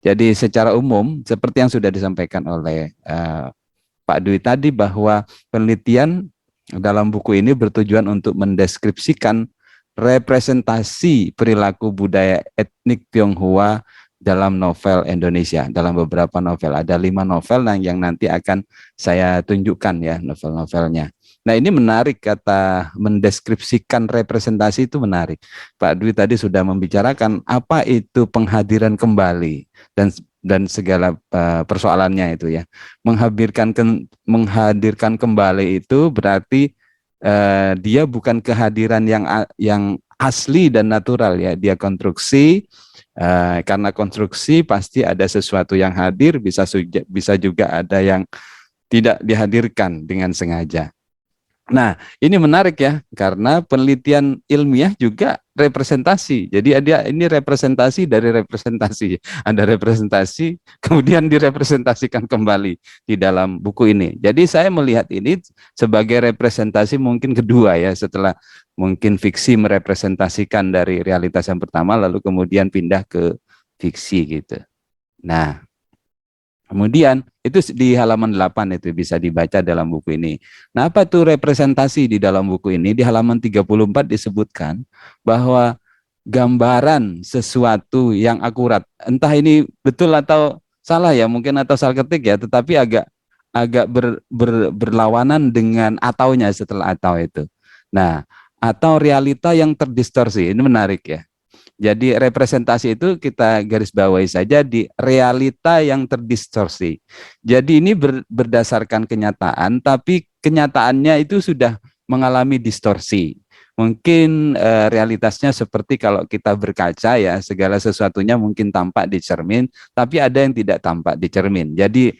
Jadi secara umum seperti yang sudah disampaikan oleh Pak Dwi tadi bahwa penelitian dalam buku ini bertujuan untuk mendeskripsikan representasi perilaku budaya etnik Tionghoa dalam novel Indonesia. Dalam beberapa novel, ada 5 novel yang nanti akan saya tunjukkan ya novel-novelnya. Nah ini menarik, kata mendeskripsikan representasi itu menarik. Pak Dwi tadi sudah membicarakan apa itu penghadiran kembali dan segala persoalannya itu ya. Menghadirkan kembali itu berarti dia bukan kehadiran yang asli dan natural ya, dia konstruksi. Karena konstruksi pasti ada sesuatu yang hadir, bisa juga ada yang tidak dihadirkan dengan sengaja. Nah, ini menarik ya, karena penelitian ilmiah juga representasi. Jadi ada ini representasi dari representasi. Ada representasi, kemudian direpresentasikan kembali di dalam buku ini. Jadi saya melihat ini sebagai representasi mungkin kedua ya, setelah mungkin fiksi merepresentasikan dari realitas yang pertama, lalu kemudian pindah ke fiksi gitu. Nah, kemudian itu di halaman 8 itu bisa dibaca dalam buku ini. Nah, apa tuh representasi di dalam buku ini? Di halaman 34 disebutkan bahwa gambaran sesuatu yang akurat, entah ini betul atau salah ya, mungkin atau salah ketik ya, tetapi agak agak berlawanan dengan ataunya setelah atau itu. Nah, atau realita yang terdistorsi, ini menarik ya. Jadi representasi itu kita garis bawahi saja di realita yang terdistorsi. Jadi ini berdasarkan kenyataan, tapi kenyataannya itu sudah mengalami distorsi. Mungkin realitasnya seperti kalau kita berkaca ya, segala sesuatunya mungkin tampak di cermin, tapi ada yang tidak tampak di cermin. Jadi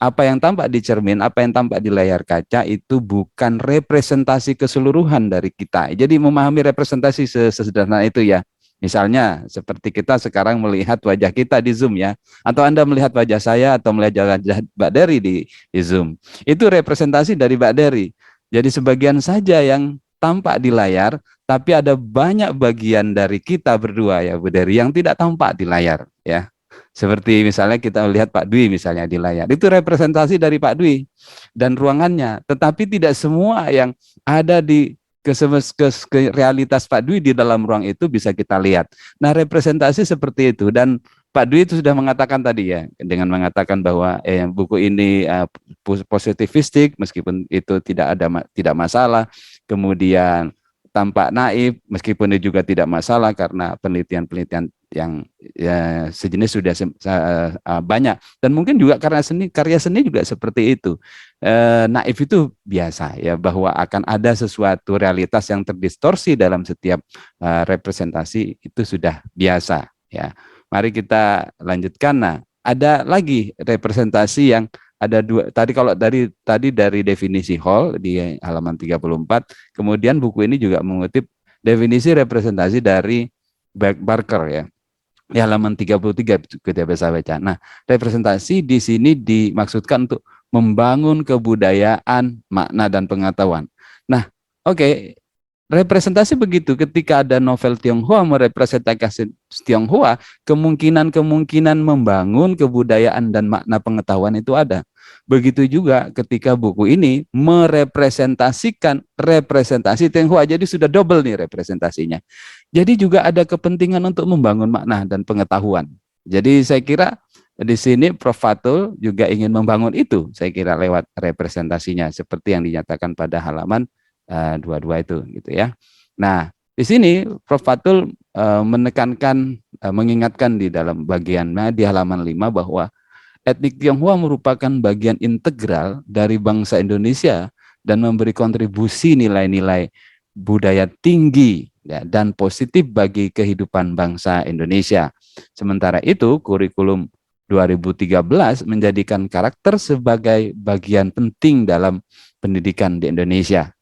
apa yang tampak di cermin, apa yang tampak di layar kaca itu bukan representasi keseluruhan dari kita. Jadi memahami representasi sesederhana itu ya. Misalnya seperti kita sekarang melihat wajah kita di Zoom ya, atau Anda melihat wajah saya atau melihat wajah Mbak Dery di Zoom. Itu representasi dari Mbak Dery. Jadi sebagian saja yang tampak di layar, tapi ada banyak bagian dari kita berdua ya Bu Dery yang tidak tampak di layar ya. Seperti misalnya kita melihat Pak Dwi misalnya di layar, itu representasi dari Pak Dwi dan ruangannya, tetapi tidak semua yang ada di ke realitas Pak Dwi di dalam ruang itu bisa kita lihat. Nah, representasi seperti itu, dan Pak Dwi itu sudah mengatakan tadi ya, dengan mengatakan bahwa buku ini positivistik meskipun itu tidak masalah, kemudian tampak naif meskipun itu juga tidak masalah karena penelitian-penelitian yang ya, sejenis sudah banyak, dan mungkin juga karena karya seni juga seperti itu. Naif itu biasa ya, bahwa akan ada sesuatu realitas yang terdistorsi dalam setiap representasi, itu sudah biasa ya. Mari kita lanjutkan. Nah, ada lagi representasi yang ada dua tadi, kalau dari definisi Hall di halaman 34, kemudian buku ini juga mengutip definisi representasi dari Barker ya. Di halaman 33 kita bisa baca. Nah, representasi di sini dimaksudkan untuk membangun kebudayaan, makna dan pengetahuan. Nah, oke, representasi begitu. Ketika ada novel Tionghoa merepresentasikan Tionghoa, kemungkinan membangun kebudayaan dan makna pengetahuan itu ada. Begitu juga ketika buku ini merepresentasikan representasi Tionghoa, jadi sudah double nih representasinya. Jadi juga ada kepentingan untuk membangun makna dan pengetahuan. Jadi saya kira di sini Prof. Fatul juga ingin membangun itu, saya kira lewat representasinya seperti yang dinyatakan pada halaman 22 itu gitu ya. Nah, di sini Prof. Fatul mengingatkan di dalam bagiannya di halaman 5 bahwa etnik Tionghoa merupakan bagian integral dari bangsa Indonesia dan memberi kontribusi nilai-nilai budaya tinggi ya, dan positif bagi kehidupan bangsa Indonesia. Sementara itu, kurikulum 2013 menjadikan karakter sebagai bagian penting dalam pendidikan di Indonesia.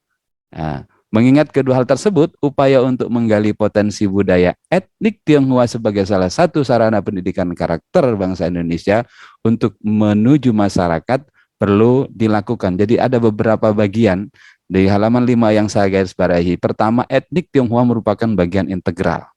Nah, mengingat kedua hal tersebut, upaya untuk menggali potensi budaya etnik Tionghoa sebagai salah satu sarana pendidikan karakter bangsa Indonesia untuk menuju masyarakat perlu dilakukan. Jadi ada beberapa bagian di halaman 5 yang saya garis bawahi. Pertama, etnik Tionghoa merupakan bagian integral.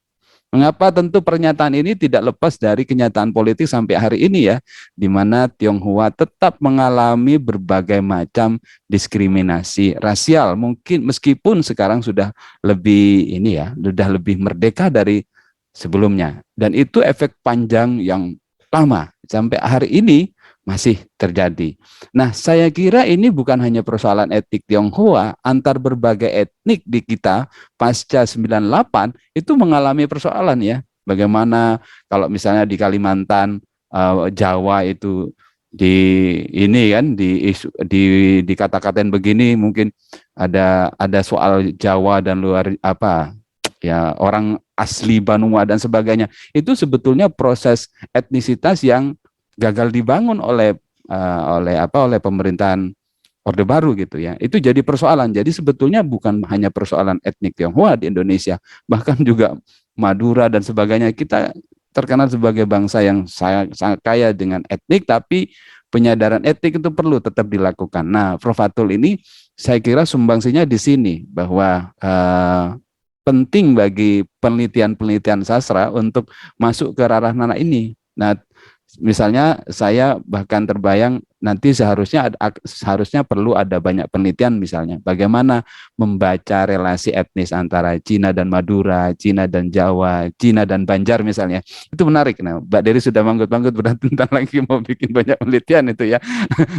Mengapa tentu pernyataan ini tidak lepas dari kenyataan politik sampai hari ini ya, di mana Tionghoa tetap mengalami berbagai macam diskriminasi rasial. Mungkin meskipun sekarang sudah lebih ini ya, sudah lebih merdeka dari sebelumnya. Dan itu efek panjang yang lama sampai hari ini masih terjadi. Nah, saya kira ini bukan hanya persoalan etnik Tionghoa, antar berbagai etnik di kita pasca 98 itu mengalami persoalan ya. Bagaimana kalau misalnya di Kalimantan, Jawa itu di ini kan dikata-katain begini, mungkin ada soal Jawa dan luar apa ya, orang asli Banua dan sebagainya. Itu sebetulnya proses etnisitas yang gagal dibangun oleh pemerintahan Orde Baru gitu ya. Itu jadi persoalan. Jadi sebetulnya bukan hanya persoalan etnik Tionghoa di Indonesia, bahkan juga Madura dan sebagainya. Kita terkenal sebagai bangsa yang sangat kaya dengan etnik, tapi penyadaran etnik itu perlu tetap dilakukan. Nah, Prof. Fatul ini saya kira sumbangsinya di sini bahwa penting bagi penelitian-penelitian sastra untuk masuk ke ranah ini. Nah, misalnya saya bahkan terbayang nanti seharusnya perlu ada banyak penelitian misalnya bagaimana membaca relasi etnis antara Cina dan Madura, Cina dan Jawa, Cina dan Banjar misalnya. Itu menarik. Nah, Mbak Dery sudah manggut-manggut berarti tentang lagi mau bikin banyak penelitian itu ya.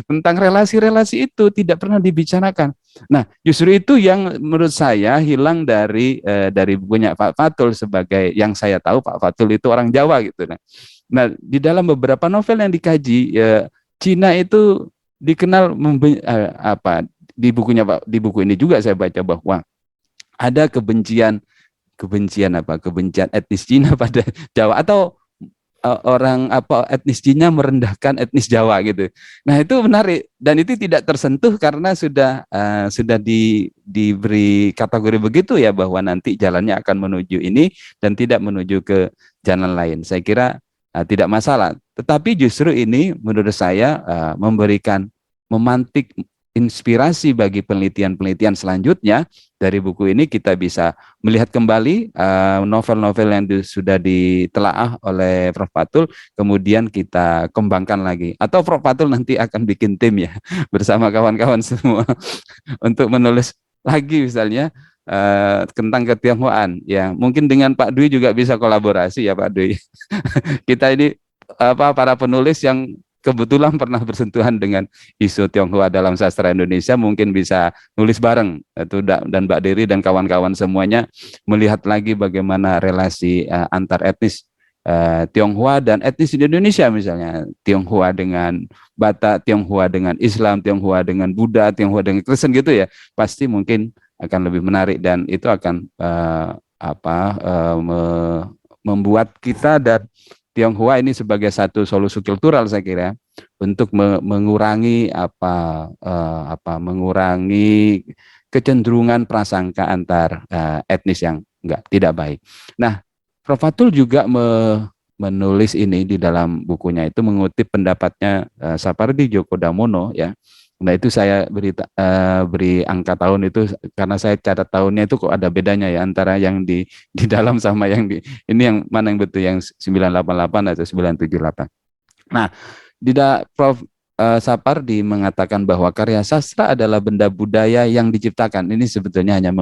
Tentang relasi-relasi itu tidak pernah dibicarakan. Nah, justru itu yang menurut saya hilang dari bukunya Pak Fatul, sebagai yang saya tahu Pak Fatul itu orang Jawa gitu. Nah, di dalam beberapa novel yang dikaji, ya, Cina itu dikenal di bukunya Pak, di buku ini juga saya baca bahwa ada kebencian etnis Cina pada Jawa, atau orang etnis Cina merendahkan etnis Jawa gitu. Nah, itu menarik dan itu tidak tersentuh karena sudah diberi kategori begitu ya, bahwa nanti jalannya akan menuju ini dan tidak menuju ke jalan lain. Saya kira tidak masalah. Tetapi justru ini menurut saya memantik inspirasi bagi penelitian-penelitian selanjutnya. Dari buku ini kita bisa melihat kembali novel-novel yang sudah ditelaah oleh Prof. Fatul, kemudian kita kembangkan lagi. Atau Prof. Fatul nanti akan bikin tim ya bersama kawan-kawan semua untuk menulis lagi misalnya tentang ketionghoaan ya. Mungkin dengan Pak Dwi juga bisa kolaborasi ya Pak Dwi. Kita ini para penulis yang kebetulan pernah bersentuhan dengan isu Tionghoa dalam sastra Indonesia, mungkin bisa nulis bareng itu, dan Mbak Dery dan kawan-kawan semuanya melihat lagi bagaimana relasi antar etnis Tionghoa dan etnis di Indonesia, misalnya Tionghoa dengan Batak, Tionghoa dengan Islam, Tionghoa dengan Buddha, Tionghoa dengan Kristen gitu ya. Pasti mungkin akan lebih menarik dan itu akan membuat kita dan Tionghoa ini sebagai satu solusi kultural, saya kira, untuk mengurangi mengurangi kecenderungan prasangka antar etnis yang tidak baik. Nah, Prof. Fatul juga menulis ini di dalam bukunya, itu mengutip pendapatnya Sapardi Djoko Damono ya. Nah, itu saya beri angka tahun itu karena saya catat tahunnya itu kok ada bedanya ya antara yang di dalam sama yang di ini, yang mana yang betul, yang 988 atau 978. Nah, Prof. Sapardi mengatakan bahwa karya sastra adalah benda budaya yang diciptakan. Ini sebetulnya hanya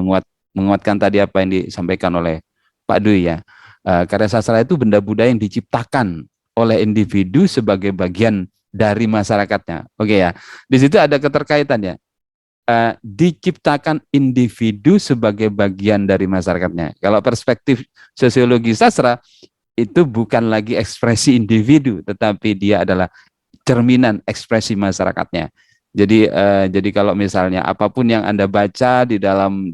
menguatkan tadi apa yang disampaikan oleh Pak Dwi ya. Karya sastra itu benda budaya yang diciptakan oleh individu sebagai bagian dari masyarakatnya. Oke ya, di situ ada keterkaitan ya. Diciptakan individu sebagai bagian dari masyarakatnya. Kalau perspektif sosiologi sastra, itu bukan lagi ekspresi individu, tetapi dia adalah cerminan ekspresi masyarakatnya. Jadi kalau misalnya apapun yang Anda baca di dalam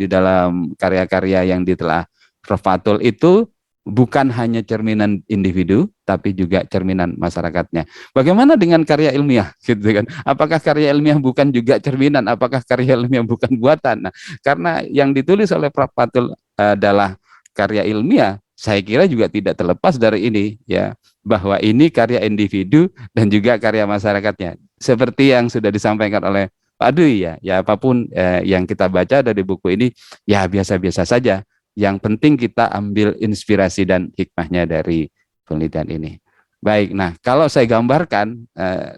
karya-karya yang ditelah Prof. Fatul itu bukan hanya cerminan individu, tapi juga cerminan masyarakatnya. Bagaimana dengan karya ilmiah, gitu kan? Apakah karya ilmiah bukan juga cerminan? Apakah karya ilmiah bukan buatan? Nah, karena yang ditulis oleh Prof. Fatul adalah karya ilmiah, saya kira juga tidak terlepas dari ini, ya, bahwa ini karya individu dan juga karya masyarakatnya. Seperti yang sudah disampaikan oleh Pak Dwi ya, apapun yang kita baca dari buku ini, ya biasa-biasa saja. Yang penting kita ambil inspirasi dan hikmahnya dari penelitian ini. Baik, nah kalau saya gambarkan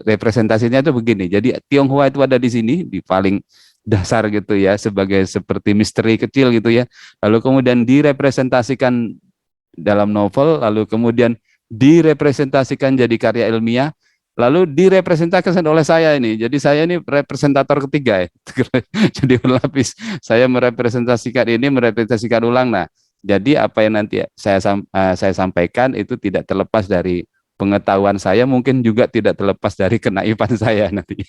representasinya itu begini. Jadi Tionghoa itu ada di sini di paling dasar gitu ya, sebagai seperti misteri kecil gitu ya. Lalu kemudian direpresentasikan dalam novel, lalu kemudian direpresentasikan jadi karya ilmiah, lalu direpresentasikan oleh saya ini. Jadi saya ini representator ketiga ya. Jadi berlapis. Saya merepresentasikan ulang. Nah, jadi apa yang nanti saya sampaikan itu tidak terlepas dari pengetahuan saya, mungkin juga tidak terlepas dari kenaifan saya nanti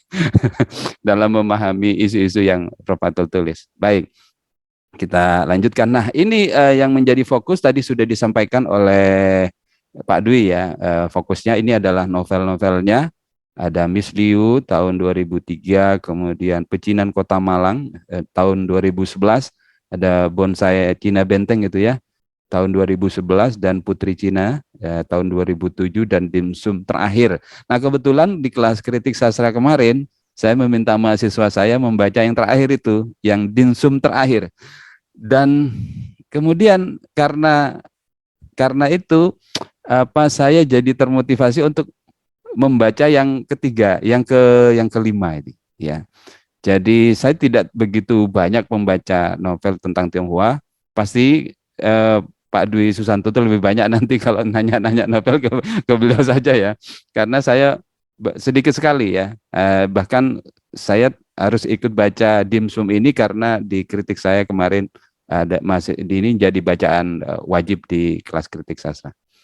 dalam memahami isu-isu yang Prof. Fatul tulis. Baik, kita lanjutkan. Nah, ini yang menjadi fokus tadi sudah disampaikan oleh Pak Dwi ya. Fokusnya ini adalah novel-novelnya. Ada Miss Liu tahun 2003, kemudian Pecinan Kota Malang tahun 2011, ada Bonsai Cina Benteng itu ya, tahun 2011, dan Putri Cina tahun 2007, dan Dimsum terakhir. Nah, kebetulan di kelas kritik sastra kemarin, saya meminta mahasiswa saya membaca yang terakhir itu, yang Dimsum terakhir. Dan kemudian karena itu saya jadi termotivasi untuk membaca yang ketiga, yang kelima ini ya. Jadi saya tidak begitu banyak membaca novel tentang Tionghoa. Pasti Pak Dwi Susanto itu lebih banyak nanti kalau nanya-nanya novel ke beliau saja ya. Karena saya sedikit sekali ya. Bahkan saya harus ikut baca Dimsum ini karena di kritik saya kemarin ada masih ini jadi bacaan wajib di kelas kritik sastra.